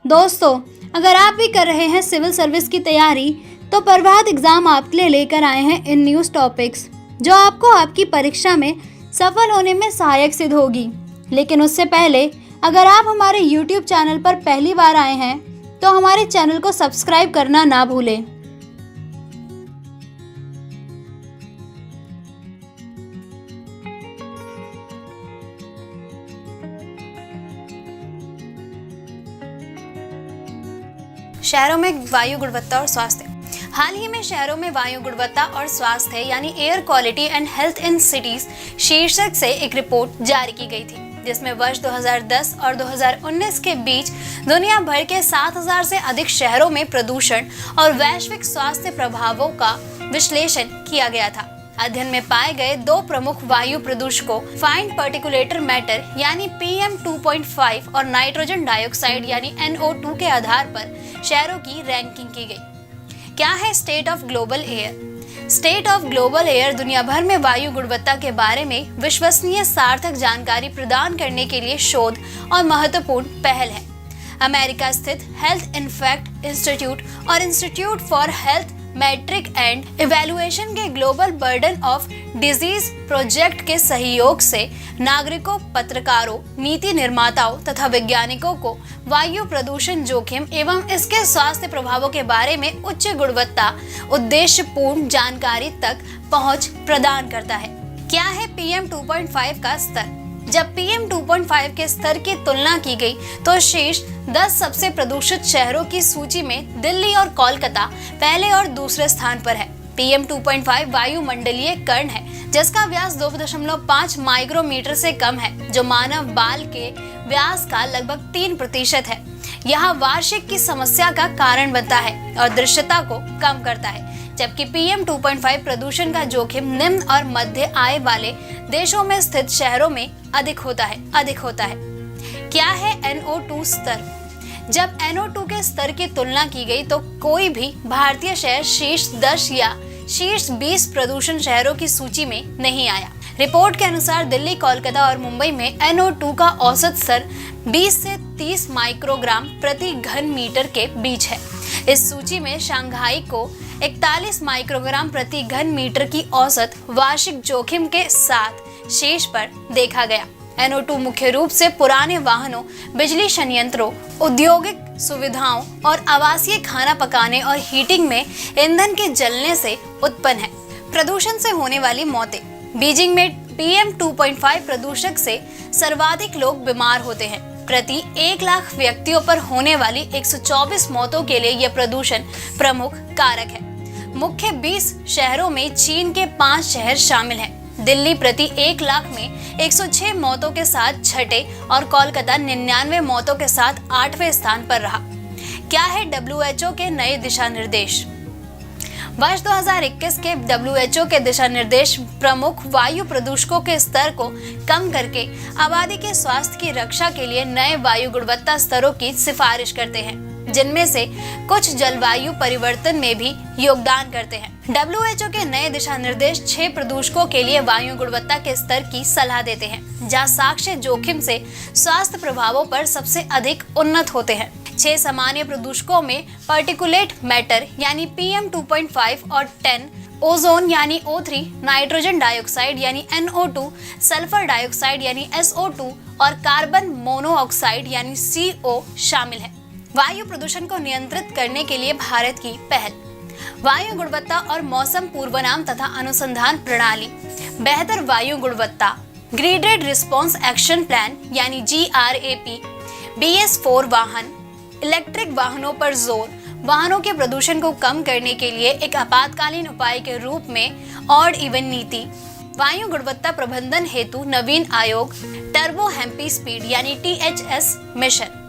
दोस्तों, अगर आप भी कर रहे हैं सिविल सर्विस की तैयारी तो प्रभात एग्जाम आपके लिए लेकर आए हैं इन न्यूज़ टॉपिक्स जो आपको आपकी परीक्षा में सफल होने में सहायक सिद्ध होगी। लेकिन उससे पहले अगर आप हमारे YouTube चैनल पर पहली बार आए हैं तो हमारे चैनल को सब्सक्राइब करना ना भूलें। शहरों में वायु गुणवत्ता और स्वास्थ्य। हाल ही में शहरों में वायु गुणवत्ता और स्वास्थ्य यानी air quality and health in cities शीर्षक से एक रिपोर्ट जारी की गई थी, जिसमें वर्ष 2010 और 2019 के बीच दुनिया भर के 7000 से अधिक शहरों में प्रदूषण और वैश्विक स्वास्थ्य प्रभावों का विश्लेषण किया गया था। अध्ययन में पाए गए दो प्रमुख वायु प्रदूषकों फाइन पार्टिकुलेट मैटर यानी PM 2.5 और नाइट्रोजन डाइऑक्साइड यानी NO2 के आधार पर शहरों की रैंकिंग की गई। क्या है state of global air? State of global air दुनिया भर में वायु गुणवत्ता के बारे में विश्वसनीय सार्थक जानकारी प्रदान करने के लिए शोध और महत्वपूर्ण पहल है। अमेरिका स्थित हेल्थ इनफैक्ट इंस्टीट्यूट और institute for health metric and evaluation के global burden of disease project के सहयोग से नागरिकों, पत्रकारों, नीति निर्माताओं तथा वैज्ञानिकों को वायु प्रदूषण जोखिम एवं इसके स्वास्थ्य प्रभावों के बारे में उच्च गुणवत्ता उद्देश्यपूर्ण जानकारी तक पहुंच प्रदान करता है। क्या है PM 2.5 का स्तर? जब PM 2.5 के स्तर की तुलना की गई तो शीर्ष 10 सबसे प्रदूषित शहरों की सूची में दिल्ली और कोलकाता पहले और दूसरे स्थान पर है। PM 2.5 वायुमंडलीय कण है जिसका व्यास 2.5 माइक्रोमीटर से कम है, जो मानव बाल के व्यास का लगभग 3% है। यह वार्षिक की समस्या का कारण बनता है और दृश्यता को कम करता है, जबकि PM 2.5 प्रदूषण का जोखिम निम्न और मध्य आय वाले देशों में स्थित शहरों में अधिक होता है। क्या है NO2 स्तर? जब NO2 के स्तर की तुलना की गई तो कोई भी भारतीय शहर शीर्ष 10 या शीर्ष 20 प्रदूषण शहरों की सूची में नहीं आया। रिपोर्ट के अनुसार दिल्ली, कोलकाता और मुंबई में NO2 का औसत स्तर 20 से 30 माइक्रोग्राम प्रति घन मीटर के बीच है। इस सूची में शंघाई को 41 माइक्रोग्राम प्रति घन मीटर की औसत वार्षिक जोखिम के साथ शीर्ष पर देखा गया। NO2 मुख्य रूप से पुराने वाहनों, बिजली संयंत्रों, औद्योगिक सुविधाओं और आवासीय खाना पकाने और हीटिंग में ईंधन के जलने से उत्पन्न है। प्रदूषण से होने वाली मौतें। बीजिंग में PM 2.5 प्रदूषक से सर्वाधिक लोग बीमार होते हैं। प्रति 1 लाख व्यक्तियों पर होने वाली 124 मौतों के लिए यह प्रदूषण प्रमुख कारक है। मुख्य 20 शहरों में चीन के 5 शहर शामिल हैं। दिल्ली प्रति 1 लाख में 106 मौतों के साथ छठे और कोलकाता 99 मौतों के साथ 8वें स्थान पर रहा। क्या है WHO के नए दिशा निर्देश? वर्ष 2021 के WHO के दिशा निर्देश प्रमुख वायु प्रदूषकों के स्तर को कम करके आबादी के स्वास्थ्य की रक्षा के लिए नए वायु गुणवत्ता स्तरों की सिफारिश करते हैं, जिनमें से कुछ जलवायु परिवर्तन में भी योगदान करते हैं। WHO के नए दिशा निर्देश 6 प्रदूषकों के लिए वायु गुणवत्ता के स्तर की सलाह देते हैं, जहां साक्ष्य जोखिम से स्वास्थ्य प्रभावों पर सबसे अधिक उन्नत होते हैं। 6 सामान्य प्रदूषकों में पार्टिकुलेट मैटर यानी PM 2.5 और 10, ओजोन यानी O3, नाइट्रोजन डाइऑक्साइड यानी NO2, सल्फर डाइऑक्साइड यानी SO2 और कार्बन मोनोऑक्साइड यानी CO शामिल है। वायु प्रदूषण को नियंत्रित करने के लिए भारत की पहल। वायु गुणवत्ता और मौसम पूर्वानुमान तथा अनुसंधान प्रणाली, बेहतर वायु गुणवत्ता, ग्रेडेड रिस्पॉन्स एक्शन प्लान यानी GRAP, BS4 वाहन, इलेक्ट्रिक वाहनों पर जोर, वाहनों के प्रदूषण को कम करने के लिए एक आपातकालीन उपाय के रूप में ऑड इवन नीति, वायु गुणवत्ता प्रबंधन हेतु नवीन आयोग, टर्बो हेम्पी स्पीड यानी THS मिशन।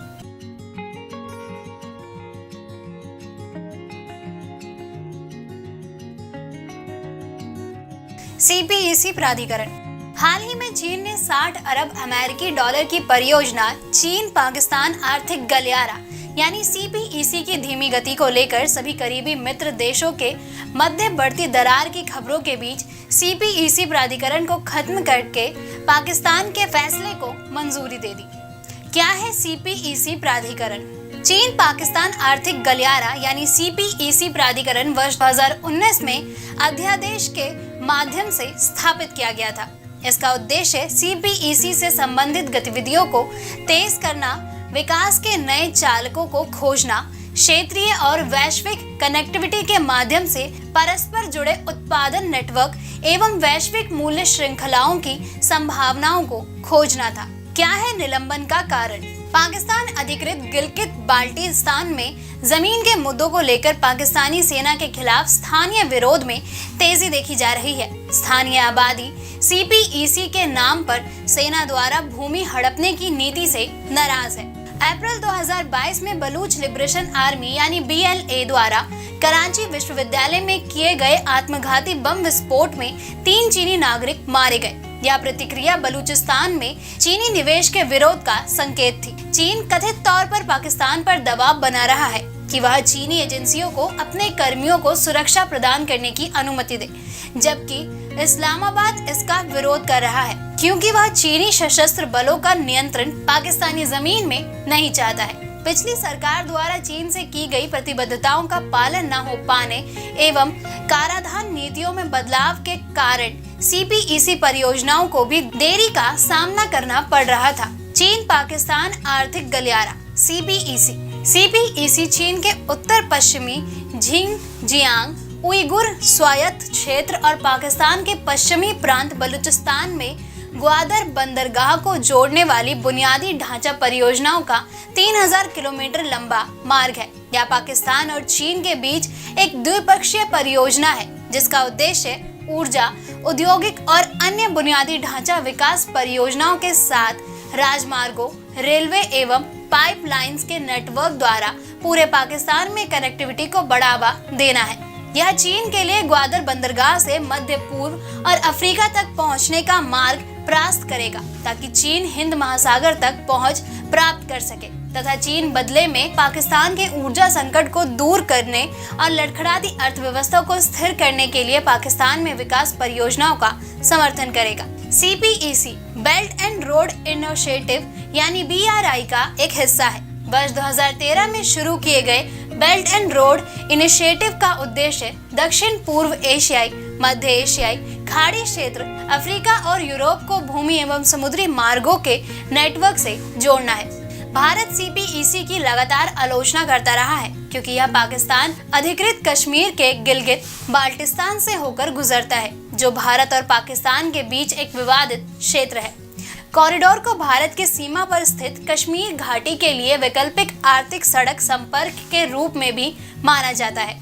CPEC प्राधिकरण। हाल ही में चीन ने 60 अरब अमेरिकी डॉलर की परियोजना चीन पाकिस्तान आर्थिक गलियारा यानी CPEC की धीमी गति को लेकर सभी करीबी मित्र देशों के मध्य बढ़ती दरार की खबरों के बीच CPEC प्राधिकरण को खत्म करके पाकिस्तान के फैसले को मंजूरी दे दी। क्या है CPEC प्राधिकरण? चीन पाकिस्तान आर्थिक गलियारा यानी CPEC प्राधिकरण वर्ष 2019 में अध्यादेश के माध्यम से स्थापित किया गया था। इसका उद्देश्य CPEC से संबंधित गतिविधियों को तेज करना, विकास के नए चालकों को खोजना, क्षेत्रीय और वैश्विक कनेक्टिविटी के माध्यम से परस्पर जुड़े उत्पादन नेटवर्क एवं वैश्विक मूल्य श्रृंखलाओं की संभावनाओं को खोजना था। क्या है निलंबन का कारण? पाकिस्तान अधिकृत गिलगित बाल्टिस्तान में जमीन के मुद्दों को लेकर पाकिस्तानी सेना के खिलाफ स्थानीय विरोध में तेजी देखी जा रही है। स्थानीय आबादी CPEC के नाम पर सेना द्वारा भूमि हड़पने की नीति से नाराज है। अप्रैल 2022 में बलूच लिबरेशन आर्मी यानी BLA द्वारा कराची विश्वविद्यालय में किए गए आत्मघाती बम विस्फोट में 3 चीनी नागरिक मारे गए। यह प्रतिक्रिया बलूचिस्तान में चीनी निवेश के विरोध का संकेत थी। चीन कथित तौर पर पाकिस्तान पर दबाव बना रहा है कि वह चीनी एजेंसियों को अपने कर्मियों को सुरक्षा प्रदान करने की अनुमति दे, जबकि इस्लामाबाद इसका विरोध कर रहा है क्योंकि वह चीनी सशस्त्र बलों का नियंत्रण पाकिस्तानी जमीन में नहीं चाहता है। पिछली सरकार द्वारा चीन से की गई प्रतिबद्धताओं का पालन न हो पाने एवं कराधान नीतियों में बदलाव के कारण CPEC परियोजनाओं को भी देरी का सामना करना पड़ रहा था। चीन पाकिस्तान आर्थिक गलियारा CPEC चीन के उत्तर पश्चिमी झिंगजियांग उइगुर स्वायत्त क्षेत्र और पाकिस्तान के पश्चिमी प्रांत बलूचिस्तान में ग्वादर बंदरगाह को जोड़ने वाली बुनियादी ढांचा परियोजनाओं का 3000 किलोमीटर लंबा मार्ग है। यह पाकिस्तान और चीन के बीच एक द्विपक्षीय परियोजना है जिसका उद्देश्य ऊर्जा, औद्योगिक और अन्य बुनियादी ढांचा विकास परियोजनाओं के साथ राजमार्गों, रेलवे एवं पाइपलाइंस के नेटवर्क द्वारा पूरे पाकिस्तान में कनेक्टिविटी को बढ़ावा देना है। यह चीन के लिए ग्वादर बंदरगाह से मध्य पूर्व और अफ्रीका तक पहुंचने का मार्ग प्रशस्त करेगा ताकि चीन हिंद महासागर तक पहुंच प्राप्त कर सके तथा चीन बदले में पाकिस्तान के ऊर्जा संकट को दूर करने और लड़खड़ाती अर्थव्यवस्था को स्थिर करने के लिए पाकिस्तान में विकास परियोजनाओं का समर्थन करेगा। CPEC belt and road initiative यानी BRI का एक हिस्सा है। वर्ष 2013 में शुरू किए गए बेल्ट एंड रोड इनिशिएटिव का उद्देश्य दक्षिण पूर्व एशियाई, मध्य एशियाई, खाड़ी क्षेत्र, अफ्रीका और यूरोप को भूमि एवं समुद्री मार्गों के नेटवर्क से जोड़ना है। भारत CPEC की लगातार आलोचना करता रहा है क्योंकि यह पाकिस्तान अधिकृत कश्मीर के गिलगित बाल्टिस्तान से होकर गुजरता है जो भारत और पाकिस्तान के बीच एक विवादित क्षेत्र है। कॉरिडोर को भारत की सीमा पर स्थित कश्मीर घाटी के लिए वैकल्पिक आर्थिक सड़क संपर्क के रूप में भी माना जाता है।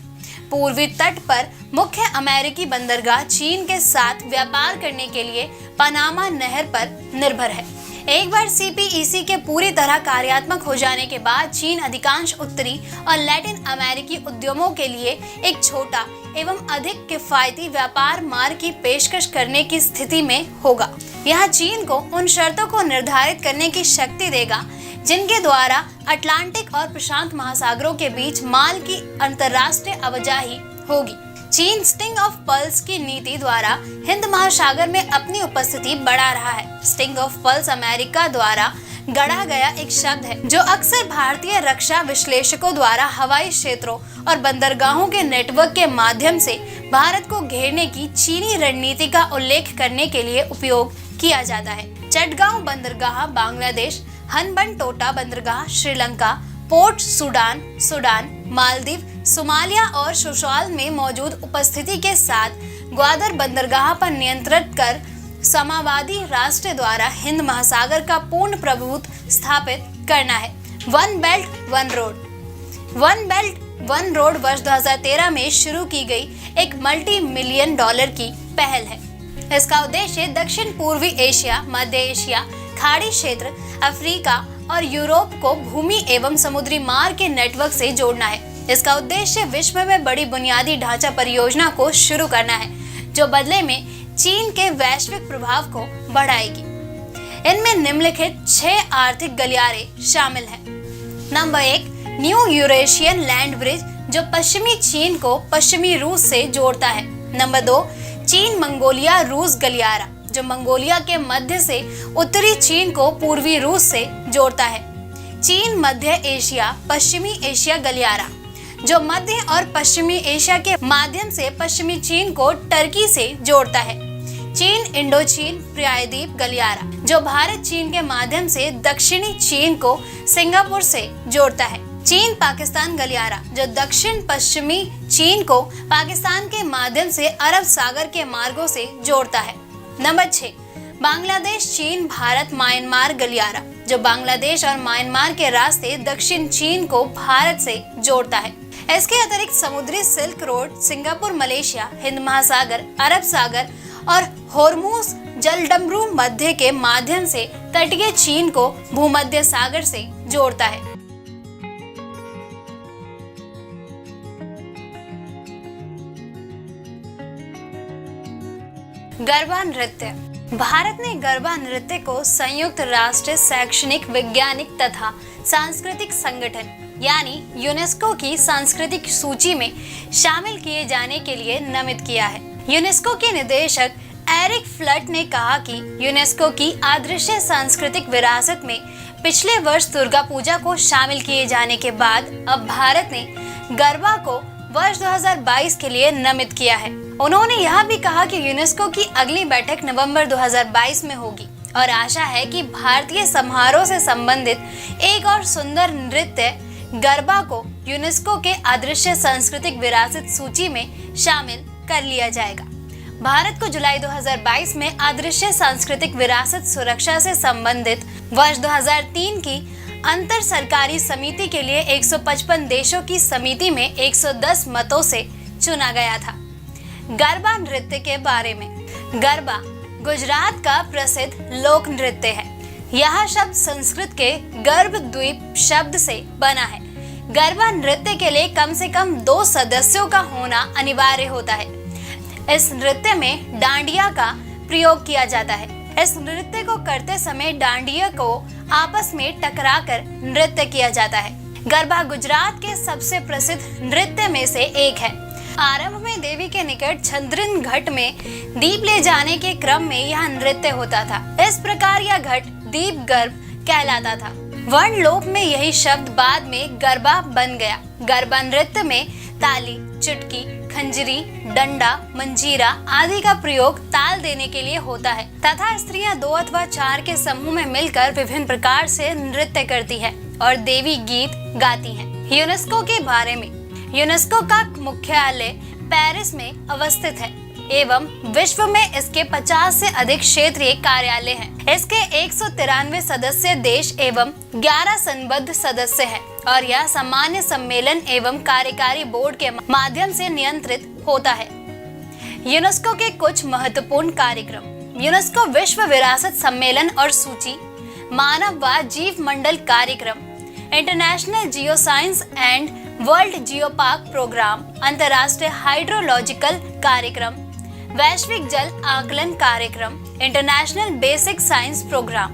पूर्वी तट पर मुख्य अमेरिकी बंदरगाह चीन के साथ व्यापार करने के लिए पनामा नहर पर निर्भर है। एक बार CPEC के पूरी तरह कार्यात्मक हो जाने के बाद चीन अधिकांश उत्तरी और लैटिन अमेरिकी उद्यमों के लिए एक छोटा एवं अधिक किफायती व्यापार मार्ग की पेशकश करने की स्थिति में होगा। यह चीन को उन शर्तों को निर्धारित करने की शक्ति देगा जिनके द्वारा अटलांटिक और प्रशांत महासागरों के बीच माल की अंतर्राष्ट्रीय आवाजाही होगी। चीन स्टिंग ऑफ पल्स की नीति द्वारा हिंद महासागर में अपनी उपस्थिति बढ़ा रहा है। स्टिंग ऑफ पल्स अमेरिका द्वारा गढ़ा गया एक शब्द है जो अक्सर भारतीय रक्षा विश्लेषकों द्वारा हवाई क्षेत्रों और बंदरगाहों के नेटवर्क के माध्यम से भारत को घेरने की चीनी रणनीति का उल्लेख करने के लिए उपयोग किया जाता है। चटगांव बंदरगाह बांग्लादेश, हनबनटोटा बंदरगाह Sri Lanka, port Sudan, Maldives, Somalia और सोशाल में मौजूद उपस्थिति के साथ ग्वादर बंदरगाह पर नियंत्रित कर समावादी राष्ट्र द्वारा हिंद महासागर का पूर्ण प्रभुत्व स्थापित करना है। वन बेल्ट वन रोड वर्ष 2013 में शुरू की गई एक $multi-million की पहल है। इसका उद्देश्य दक्षिण पूर्वी एशिया, मध्य एशिया, खाड़ी क्षेत्र, अफ्रीका और यूरोप को भूमि एवं समुद्री मार्ग के नेटवर्क से जोड़ना है। इसका उद्देश्य विश्व में बड़ी बुनियादी ढांचा परियोजना को शुरू करना है जो बदले में चीन के वैश्विक प्रभाव को बढ़ाएगी। इनमें निम्नलिखित 6 आर्थिक गलियारे शामिल हैं। Number 1, new Eurasian land bridge जो पश्चिमी चीन को पश्चिमी रूस से जोड़ता है। नंबर 2, चीन मंगोलिया रूस गलियारा जो मंगोलिया के मध्य से उत्तरी चीन को पूर्वी रूस से जोड़ता है। चीन मध्य एशिया पश्चिमी एशिया गलियारा, जो मध्य और पश्चिमी एशिया के माध्यम से पश्चिमी चीन को टर्की से जोड़ता है। चीन इंडो चीन प्रायद्वीप गलियारा, जो भारत चीन के माध्यम से दक्षिणी चीन को सिंगापुर से जोड़ता है। चीन पाकिस्तान गलियारा, जो दक्षिण पश्चिमी चीन को पाकिस्तान के माध्यम से अरब सागर के मार्गों से जोड़ता है। नंबर 6, बांग्लादेश चीन भारत म्यांमार गलियारा, जो बांग्लादेश और म्यांमार के रास्ते दक्षिण चीन को भारत से जोड़ता है। इसके अतिरिक्त समुद्री silk road Singapore Malaysia, Hind महासागर, अरब सागर और होर्मुज जलडमरू मध्य के माध्यम से तटीय चीन को भूमध्य सागर से जोड़ता है। गरबा नृत्य। भारत ने गरबा नृत्य को संयुक्त राष्ट्र शैक्षणिक, वैज्ञानिक तथा सांस्कृतिक संगठन यानी यूनेस्को की सांस्कृतिक सूची में शामिल किए जाने के लिए नामित किया है। यूनेस्को के निदेशक एरिक फ्लट ने कहा कि यूनेस्को की अदृश्य सांस्कृतिक विरासत में पिछले वर्ष दुर्गा पूजा को शामिल किए जाने के बाद अब भारत ने गरबा को वर्ष 2022 के लिए नामित किया है। उन्होंने यह भी कहा कि यूनेस्को की अगली बैठक नवंबर 2022 में होगी और आशा है कि भारतीय समारोह से संबंधित एक और सुंदर नृत्य गरबा को यूनेस्को के अदृश्य सांस्कृतिक विरासत सूची में शामिल कर लिया जाएगा। भारत को जुलाई 2022 में अदृश्य सांस्कृतिक विरासत सुरक्षा से संबंधित वर्ष 2003 की अंतर सरकारी समिति के लिए 155 देशों की समिति में 110 मतों से चुना गया था। गरबा नृत्य के बारे में। गरबा गुजरात का प्रसिद्ध लोक नृत्य है। यह शब्द संस्कृत के गर्भ द्वीप शब्द से बना है। गरबा नृत्य के लिए कम से कम 2 सदस्यों का होना अनिवार्य होता है। इस नृत्य में डांडिया का प्रयोग किया जाता है। इस नृत्य को करते समय डांडिया को आपस में टकराकर नृत्य किया जाता है। गरबा गुजरात के सबसे प्रसिद्ध नृत्य में से एक है। आरंभ में देवी के निकट छंद्रिन घट में दीप ले जाने के क्रम में यह नृत्य होता था। इस प्रकार यह घट दीप गर्भ कहलाता था। वर्ण लोप में यही शब्द बाद में गरबा बन गया। गरबा नृत्य में ताली, चुटकी, खंजरी, डंडा, मंजीरा आदि का प्रयोग ताल देने के लिए होता है तथा स्त्रियां 2 अथवा 4 के समूह में मिलकर विभिन्न प्रकार से नृत्य करती है और देवी गीत गाती हैं। यूनेस्को के बारे में। यूनेस्को का मुख्यालय पेरिस में अवस्थित है एवं विश्व में इसके 50 से अधिक क्षेत्रीय कार्यालय हैं। इसके 193 सदस्य देश एवं 11 संबद्ध सदस्य हैं और यह सामान्य सम्मेलन एवं कार्यकारी बोर्ड के माध्यम से नियंत्रित होता है। यूनेस्को के कुछ महत्वपूर्ण कार्यक्रम। यूनेस्को विश्व विरासत सम्मेलन और सूची, मानव व जीव मंडल कार्यक्रम, international geo science and world geopark programme, अंतर्राष्ट्रीय हाइड्रोलॉजिकल कार्यक्रम, वैश्विक जल आकलन कार्यक्रम, इंटरनेशनल बेसिक साइंस प्रोग्राम।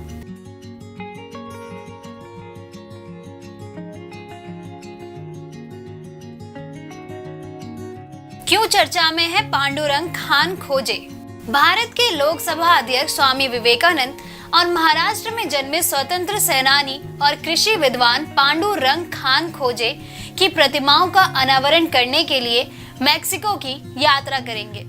क्यों चर्चा में है पांडुरंग खान खोजे? भारत के लोकसभा अध्यक्ष स्वामी विवेकानंद और महाराष्ट्र में जन्मे स्वतंत्र सेनानी और कृषि विद्वान पांडुरंग खान खोजे की प्रतिमाओं का अनावरण करने के लिए मैक्सिको की यात्रा करेंगे।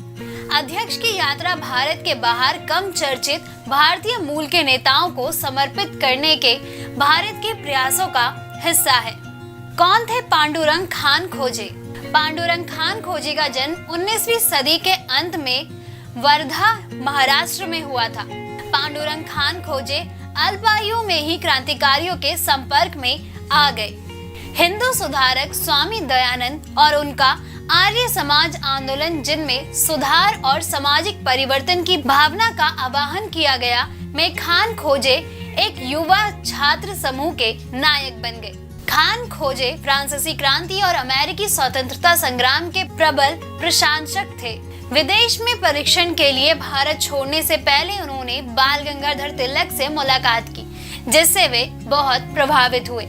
अध्यक्ष की यात्रा भारत के बाहर कम चर्चित भारतीय मूल के नेताओं को समर्पित करने के भारत के प्रयासों का हिस्सा है। कौन थे पांडुरंग खान खोजे? पांडुरंग खान खोजे का जन्म 19वीं सदी के अंत में वर्धा, महाराष्ट्र में हुआ था। पांडुरंग खान खोजे अल्पायु में ही क्रांतिकारियों के संपर्क में आ गए। हिंदू सुधारक स्वामी दयानंद और उनका आर्य समाज आंदोलन, जिनमें सुधार और सामाजिक परिवर्तन की भावना का आवाहन किया गया, में खान खोजे एक युवा छात्र समूह के नायक बन गए। खान खोजे फ्रांसीसी क्रांति और अमेरिकी स्वतंत्रता संग्राम के प्रबल प्रशंसक थे। विदेश में परीक्षण के लिए भारत छोड़ने से पहले उन्होंने बाल गंगाधर तिलक से मुलाकात की, जिससे वे बहुत प्रभावित हुए।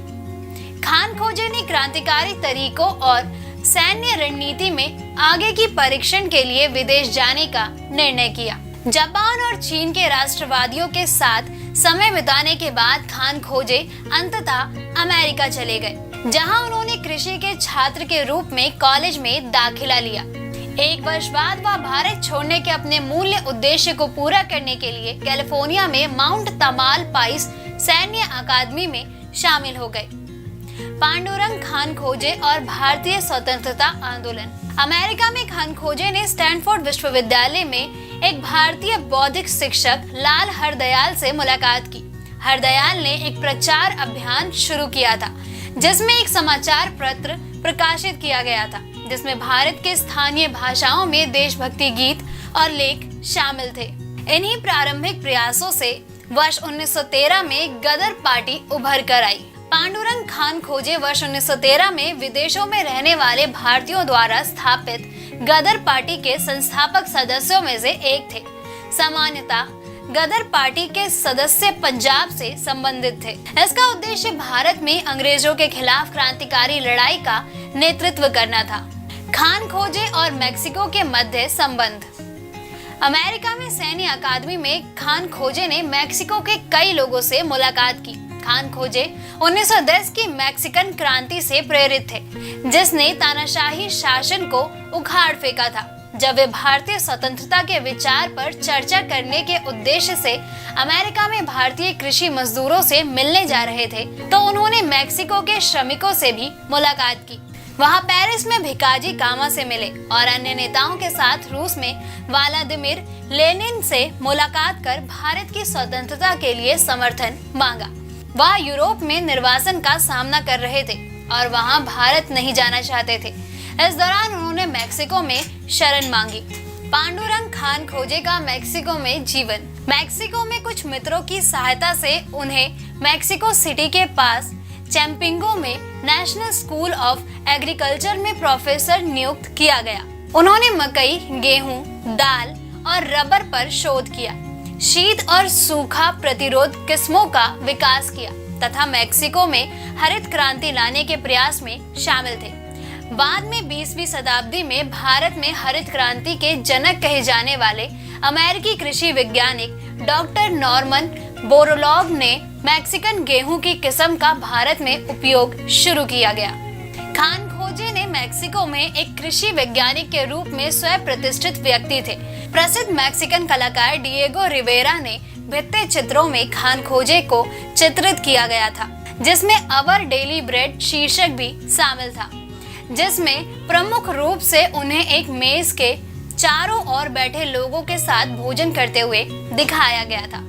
खान खोजे ने क्रांतिकारी तरीकों और सैन्य रणनीति में आगे की परीक्षण के लिए विदेश जाने का निर्णय किया। जापान और चीन के राष्ट्रवादियों के साथ समय बिताने के बाद खान खोजे अंततः अमेरिका चले गए, जहां उन्होंने कृषि के छात्र के रूप में कॉलेज में दाखिला लिया। एक वर्ष बाद वह भारत छोड़ने के अपने मूल्य उद्देश्य को पूरा करने के लिए कैलिफोर्निया में माउंट तमालपाइस सैन्य अकादमी में शामिल हो गए। पांडुरंग खान खोजे और भारतीय स्वतंत्रता आंदोलन। अमेरिका में खान खोजे ने स्टैनफोर्ड विश्वविद्यालय में एक भारतीय बौद्धिक शिक्षक लाल हरदयाल से मुलाकात की। हरदयाल ने एक प्रचार अभियान शुरू किया था, जिसमें एक समाचार पत्र प्रकाशित किया गया था, जिसमें भारत के स्थानीय भाषाओं में देशभक्ति गीत और लेख शामिल थे। इन्हीं प्रारंभिक प्रयासों से वर्ष 1913 में गदर पार्टी उभर कर आई। पांडुरंग खान खोजे वर्ष 1913 में विदेशों में रहने वाले भारतीयों द्वारा स्थापित गदर पार्टी के संस्थापक सदस्यों में से एक थे। सामान्यतः गदर पार्टी के सदस्य पंजाब से संबंधित थे। इसका उद्देश्य भारत में अंग्रेजों के खिलाफ क्रांतिकारी लड़ाई का नेतृत्व करना था। खान खोजे और मेक्सिको के मध्य संबंध। अमेरिका में सैन्य अकादमी में खान खोजे ने मेक्सिको के कई लोगों से मुलाकात की। खान खोजे 1910 की मैक्सिकन क्रांति से प्रेरित थे, जिसने तानाशाही शासन को उखाड़ फेंका था। जब वे भारतीय स्वतंत्रता के विचार पर चर्चा करने के उद्देश्य से अमेरिका में भारतीय कृषि मजदूरों से मिलने जा रहे थे, तो उन्होंने मेक्सिको के श्रमिकों से भी मुलाकात की। वहां पेरिस में भिकाजी कामा से मिले और अन्य नेताओं के साथ रूस में व्लादिमीर लेनिन से मुलाकात कर भारत की स्वतंत्रता के लिए समर्थन मांगा। वह यूरोप में निर्वासन का सामना कर रहे थे और वहां भारत नहीं जाना चाहते थे। इस दौरान उन्होंने मेक्सिको में शरण मांगी। पांडुरंग खान खोजे का मेक्सिको में जीवन। मेक्सिको में कुछ मित्रों की सहायता से उन्हें मेक्सिको सिटी के पास चैम्पिंगो में नेशनल स्कूल ऑफ एग्रीकल्चर में प्रोफेसर नियुक्त किया गया। उन्होंने मकई, गेहूं, दाल और रबर पर शोध किया, शीत और सूखा प्रतिरोध किस्मों का विकास किया तथा मेक्सिको में हरित क्रांति लाने के प्रयास में शामिल थे। बाद में 20वीं शताब्दी में भारत में हरित क्रांति के जनक कहे जाने वाले अमेरिकी कृषि वैज्ञानिक डॉक्टर नॉर्मन बोरलॉग ने मैक्सिकन गेहूं की किस्म का भारत में उपयोग शुरू किया गया। खान खोजे ने मेक्सिको में एक कृषि वैज्ञानिक के रूप में स्वयं प्रतिष्ठित व्यक्ति थे। प्रसिद्ध मैक्सिकन कलाकार डिएगो रिवेरा ने भित्ति चित्रों में खान खोजे को चित्रित किया गया था, जिसमें अवर डेली ब्रेड शीर्षक भी शामिल था, जिसमें प्रमुख रूप से उन्हें एक मेज के चारों ओर बैठे लोगों के साथ भोजन करते हुए दिखाया गया था।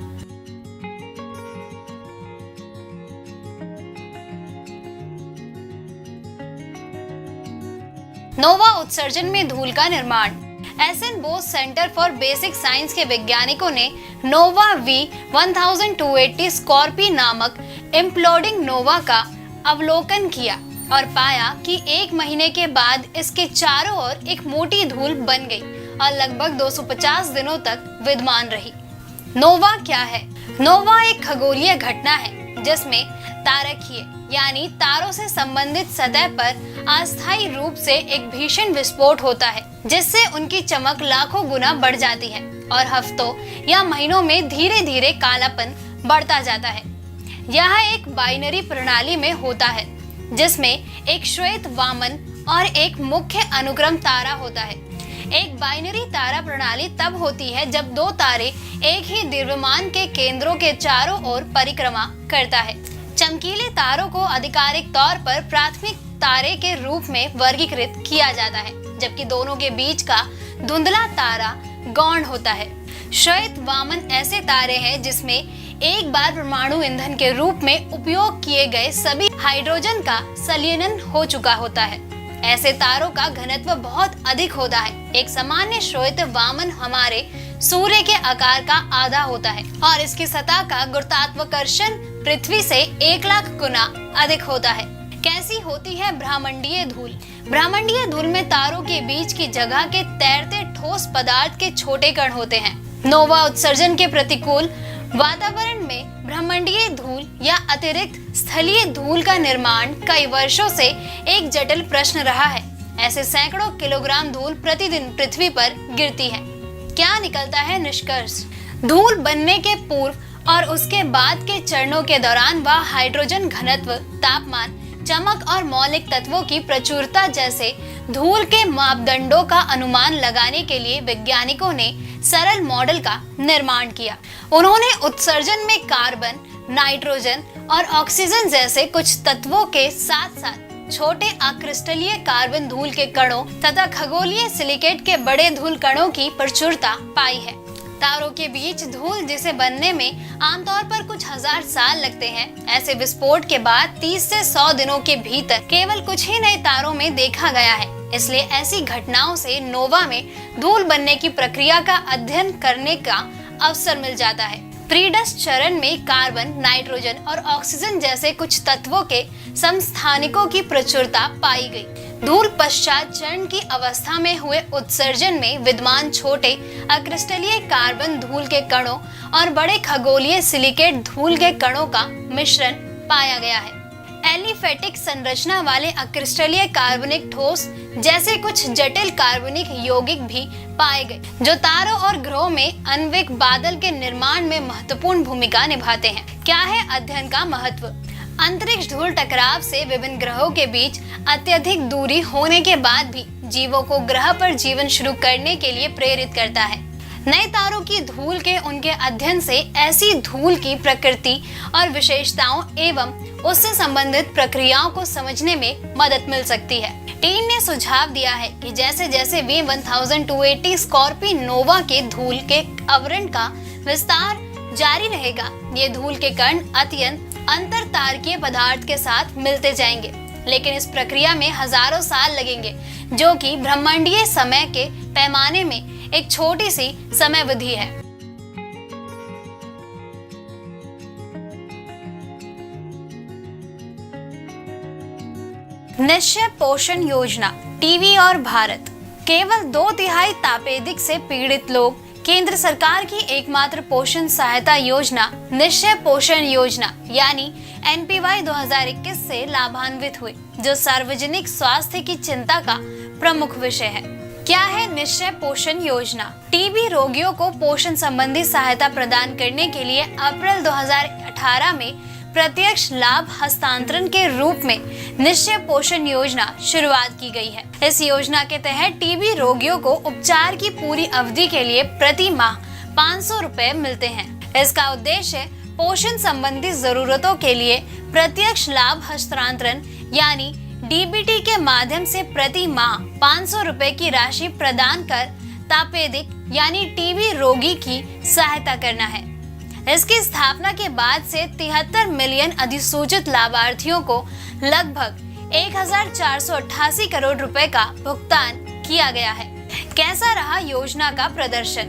नोवा उत्सर्जन में धूल का निर्माण। SN Bose centre for basic science के वैज्ञानिकों ने नोवा V1280 स्कॉर्पी नामक इम्प्लोडिंग नोवा का अवलोकन किया और पाया कि 1 महीने के बाद इसके चारों ओर एक मोटी धूल बन गई और लगभग 250 दिनों तक विद्यमान रही। नोवा क्या है? नोवा एक खगोलीय घटना है जिसमें तारकीय यानी तारों से संबंधित सतह पर अस्थायी रूप से एक भीषण विस्फोट होता है, जिससे उनकी चमक लाखों गुना बढ़ जाती है और हफ्तों या महीनों में धीरे धीरे कालापन बढ़ता जाता है। यह एक बाइनरी प्रणाली में होता है, जिसमें एक श्वेत वामन और एक मुख्य अनुक्रम तारा होता है। एक बाइनरी तारा प्रणाली तब होती है जब 2 तारे एक ही द्रव्यमान के केंद्रों के चारों ओर परिक्रमा करता है। चमकीले तारों को आधिकारिक तौर पर प्राथमिक तारे के रूप में वर्गीकृत किया जाता है, जबकि दोनों के बीच का धुंधला तारा गौण होता है। श्वेत वामन ऐसे तारे हैं जिसमें एक बार परमाणु ईंधन के रूप में उपयोग किए गए सभी हाइड्रोजन का संलयन हो चुका होता है। ऐसे तारों का घनत्व बहुत अधिक होता है। एक सामान्य श्वेत वामन हमारे सूर्य के आकार का आधा होता है और इसकी सतह का गुरुत्वाकर्षण पृथ्वी से 1 लाख गुना अधिक होता है। कैसी होती है ब्रह्मांडीय धूल? ब्रह्मांडीय धूल में तारों के बीच की जगह के तैरते ठोस पदार्थ के छोटे कण होते हैं। नोवा उत्सर्जन के प्रतिकूल वातावरण में ब्रह्मांडीय धूल या अतिरिक्त स्थलीय धूल का निर्माण कई वर्षों से एक जटिल प्रश्न रहा है। ऐसे सैकड़ों किलोग्राम धूल प्रतिदिन पृथ्वी पर गिरती है। क्या निकलता है निष्कर्ष? धूल बनने के पूर्व और उसके बाद के चरणों के दौरान वह हाइड्रोजन घनत्व, तापमान, चमक और मौलिक तत्वों की प्रचुरता जैसे धूल के मापदंडों का अनुमान लगाने के लिए वैज्ञानिकों ने सरल मॉडल का निर्माण किया। उन्होंने उत्सर्जन में कार्बन, नाइट्रोजन और ऑक्सीजन जैसे कुछ तत्वों के साथ साथ छोटे अक्रिस्टलीय कार्बन धूल के कणों तथा खगोलीय सिलिकेट के बड़े धूल कणों की प्रचुरता पाई है। तारों के बीच धूल जिसे बनने में आमतौर पर कुछ हजार साल लगते हैं, ऐसे विस्फोट के बाद 30 से 100 दिनों के भीतर केवल कुछ ही नए तारों में देखा गया है। इसलिए ऐसी घटनाओं से नोवा में धूल बनने की प्रक्रिया का अध्ययन करने का अवसर मिल जाता है। प्रीडस्ट चरण में कार्बन, नाइट्रोजन और ऑक्सीजन जैसे कुछ तत्वों के समस्थानिकों की प्रचुरता पाई गई। धूल पश्चात चरण की अवस्था में हुए उत्सर्जन में विद्यमान छोटे अक्रिस्टलीय कार्बन धूल के कणों और बड़े खगोलीय सिलिकेट धूल के कणों का मिश्रण पाया गया है। एलिफेटिक संरचना वाले अक्रिस्टलीय कार्बनिक ठोस जैसे कुछ जटिल कार्बनिक यौगिक भी पाए गए, जो तारों और ग्रहों में आणविक बादल के निर्माण में महत्वपूर्ण भूमिका निभाते हैं। क्या है अध्ययन का महत्व? अंतरिक्ष धूल टकराव से विभिन्न ग्रहों के बीच अत्यधिक दूरी होने के बाद भी जीवों को ग्रह पर जीवन शुरू करने के लिए प्रेरित करता है। नए तारों की धूल के उनके अध्ययन से ऐसी धूल की प्रकृति और विशेषताओं एवं उससे संबंधित प्रक्रियाओं को समझने में मदद मिल सकती है। टीम ने सुझाव दिया है कि जैसे जैसे V1280 स्कॉर्पी नोवा के धूल के आवरण का विस्तार जारी रहेगा, ये धूल के कण अत्यंत अंतर तारकीय पदार्थ के साथ मिलते जाएंगे, लेकिन इस प्रक्रिया में हजारों साल लगेंगे, जो कि ब्रह्मांडीय समय के पैमाने में एक छोटी सी समयावधि है। निश्चय पोषण योजना, टीबी और भारत। केवल 2/3 तापेदिक से पीड़ित लोग केंद्र सरकार की एकमात्र पोषण सहायता योजना निश्चय पोषण योजना यानी NPY 2021 से लाभान्वित हुए, जो सार्वजनिक स्वास्थ्य की चिंता का प्रमुख विषय है। क्या है निश्चय पोषण योजना? टीबी रोगियों को पोषण संबंधी सहायता प्रदान करने के लिए अप्रैल 2018 में प्रत्यक्ष लाभ हस्तांतरण के रूप में निश्चय पोषण योजना शुरुआत की गई है। इस योजना के तहत टीबी रोगियों को उपचार की पूरी अवधि के लिए प्रति माह 500 रुपए मिलते हैं। इसका उद्देश्य पोषण संबंधी जरूरतों के लिए प्रत्यक्ष लाभ हस्तांतरण यानी DBT के माध्यम से प्रति माह 500 रुपए की राशि प्रदान कर तापेदिक यानी टीबी रोगी की सहायता करना है। इसकी स्थापना के बाद से 73 मिलियन अधिसूचित लाभार्थियों को लगभग 1488 करोड़ रुपए का भुगतान किया गया है। कैसा रहा योजना का प्रदर्शन?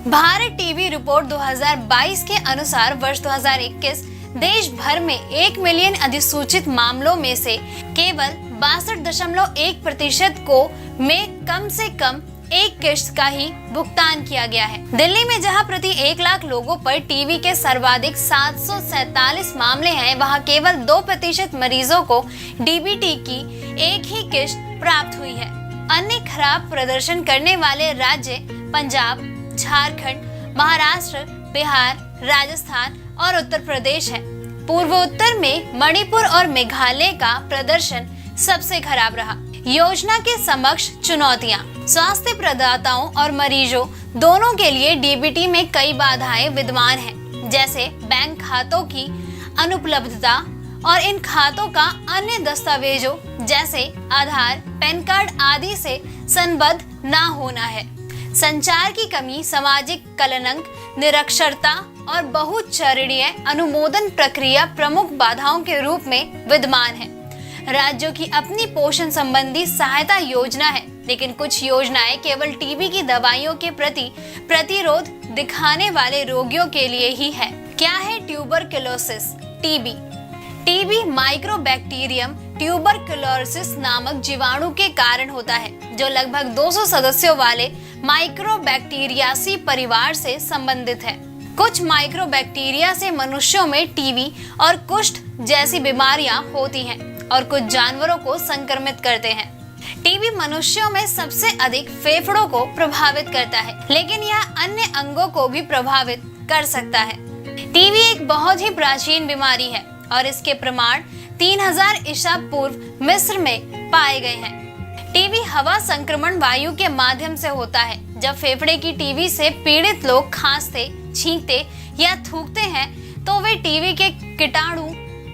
भारत टीबी रिपोर्ट 2022 के अनुसार वर्ष 2021 देश भर में 1 मिलियन अधिसूचित मामलों में से केवल 62.1% को में कम से कम एक किश्त का ही भुगतान किया गया है। दिल्ली में जहां प्रति 1 लाख लोगों पर टीबी के सर्वाधिक 747 मामले हैं, वहां केवल 2% मरीजों को DBT की एक ही किश्त प्राप्त हुई है। अन्य खराब प्रदर्शन करने वाले राज्य पंजाब, झारखंड, महाराष्ट्र, बिहार, राजस्थान और उत्तर प्रदेश है। पूर्वोत्तर में मणिपुर और मेघालय का प्रदर्शन सबसे खराब रहा। योजना के समक्ष चुनौतियां। स्वास्थ्य प्रदाताओं और मरीजों दोनों के लिए DBT में कई बाधाएं विद्यमान हैं, जैसे बैंक खातों की अनुपलब्धता और इन खातों का अन्य दस्तावेजों जैसे आधार, पैन कार्ड आदि से संबद्ध ना होना है। संचार की कमी, सामाजिक कलंक, निरक्षरता और बहुचरणीय अनुमोदन प्रक्रिया प्रमुख बाधाओं के रूप में विद्यमान है। राज्यों की अपनी पोषण संबंधी सहायता योजना है, लेकिन कुछ योजनाएं केवल टीबी की दवाइयों के प्रति प्रतिरोध दिखाने वाले रोगियों के लिए ही है। क्या है ट्यूबरकुलोसिस? टीबी माइक्रोबैक्टीरियम ट्यूबरकुलोसिस नामक जीवाणु के कारण होता है, जो लगभग 200 सदस्यों वाले माइक्रोबैक्टीरियासी परिवार से संबंधित है। कुछ माइक्रोबैक्टीरिया से मनुष्यों में टीबी और कुष्ठ जैसी बीमारियां होती हैं और कुछ जानवरों को संक्रमित करते हैं। टीबी मनुष्यों में सबसे अधिक फेफड़ों को प्रभावित करता है, लेकिन यह अन्य अंगों को भी प्रभावित कर सकता है। टीबी एक बहुत ही प्राचीन बीमारी है और इसके प्रमाण 3000 ईसा पूर्व मिस्र में पाए गए हैं। टीबी हवा संक्रमण वायु के माध्यम से होता है। जब फेफड़े की टीबी से पीड़ित लोग खांसते, छींकते या थूकते हैं तो वे टीबी के कीटाणु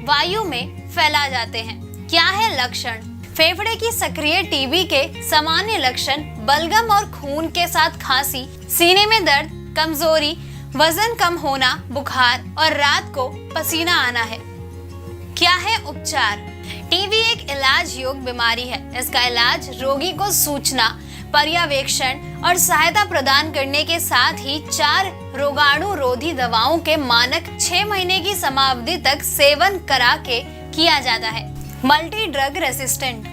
वायु में फैला जाते हैं। क्या है लक्षण? फेफड़े की सक्रिय टीबी के सामान्य लक्षण बलगम और खून के साथ खांसी, सीने में दर्द, कमजोरी, वजन कम होना, बुखार और रात को पसीना आना है। क्या है उपचार? टीबी एक इलाज योग्य बीमारी है। इसका इलाज रोगी को सूचना, पर्यवेक्षण और सहायता प्रदान करने के साथ ही 4 रोगाणु रोधी दवाओं के मानक 6 महीने की समावधि तक सेवन करा के किया जाता है। मल्टी ड्रग रेसिस्टेंट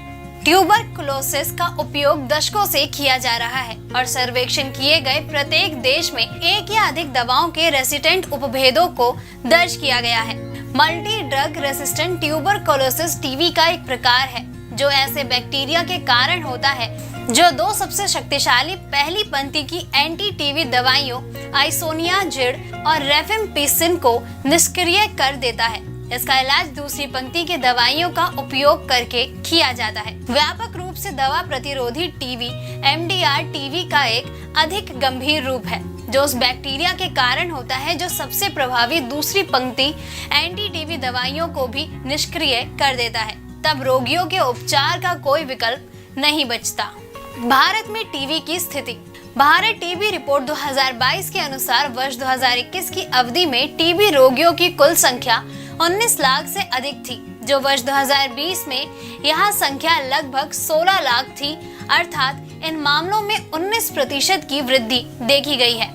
ट्यूबरकुलोसिस का उपयोग दशकों से किया जा रहा है और सर्वेक्षण किए गए प्रत्येक देश में एक या अधिक दवाओं के रेसिस्टेंट उपभेदों को दर्ज किया गया है। Multi drug resistant tuberculosis TB का एक प्रकार है जो ऐसे बैक्टीरिया के कारण होता है जो 2 सबसे शक्तिशाली पहली पंक्ति की एंटी टीबी दवाइयों आइसोनियाजिड और रेफेम्पिसिन को निष्क्रिय कर देता है। इसका इलाज दूसरी पंक्ति की दवाइयों का उपयोग करके किया जाता है। व्यापक रूप से दवा प्रतिरोधी टीबी एमडीआर टीबी का एक अधिक गंभीर रूप है जो उस बैक्टीरिया के कारण होता है जो सबसे प्रभावी दूसरी पंक्ति एंटी टीबी दवाइयों को भी निष्क्रिय कर देता है। तब रोगियों के उपचार का कोई विकल्प नहीं बचता। भारत में टीबी की स्थिति। भारत टीबी रिपोर्ट 2022 के अनुसार वर्ष 2021 की अवधि में टीबी रोगियों की कुल संख्या 19 लाख से अधिक थी, जो वर्ष 2020 में यह संख्या लगभग 16 लाख थी, अर्थात इन मामलों में 19% की वृद्धि देखी गई है।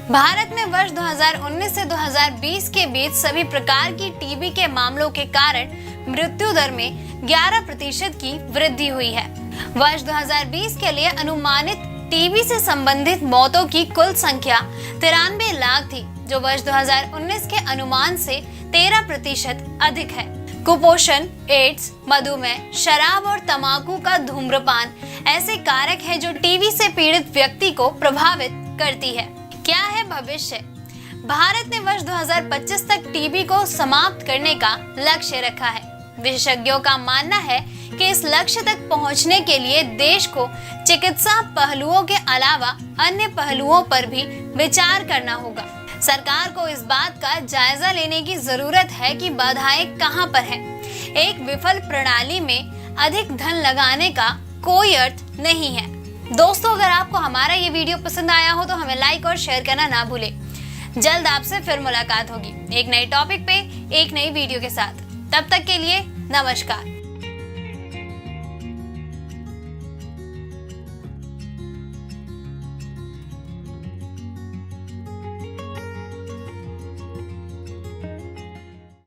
भारत में वर्ष 2019 से 2020 के बीच सभी प्रकार की टीबी के मामलों के कारण मृत्यु दर में 11% की वृद्धि हुई है। वर्ष 2020 के लिए अनुमानित टीबी से संबंधित मौतों की कुल संख्या 93 लाख थी, जो वर्ष 2019 के अनुमान से 13% अधिक है। कुपोषण, एड्स, मधुमेह, शराब और तंबाकू का धूम्रपान ऐसे कारक हैं जो टीबी से पीड़ित व्यक्ति को प्रभावित करती है। क्या है भविष्य? भारत ने वर्ष 2025 तक टीबी को समाप्त करने का लक्ष्य रखा है। विशेषज्ञों का मानना है कि इस लक्ष्य तक पहुंचने के लिए देश को चिकित्सा पहलुओं के अलावा अन्य पहलुओं पर भी विचार करना होगा। सरकार को इस बात का जायजा लेने की जरूरत है कि बाधाएं कहां पर हैं। एक विफल प्रणाली में अधिक धन लगाने का कोई अर्थ नहीं है। दोस्तों, अगर आपको हमारा ये वीडियो पसंद आया हो तो हमें लाइक और शेयर करना ना भूलें। जल्द आपसे फिर मुलाकात होगी एक नए टॉपिक पे, एक नई वीडियो के साथ। तब तक के लिए नमस्कार।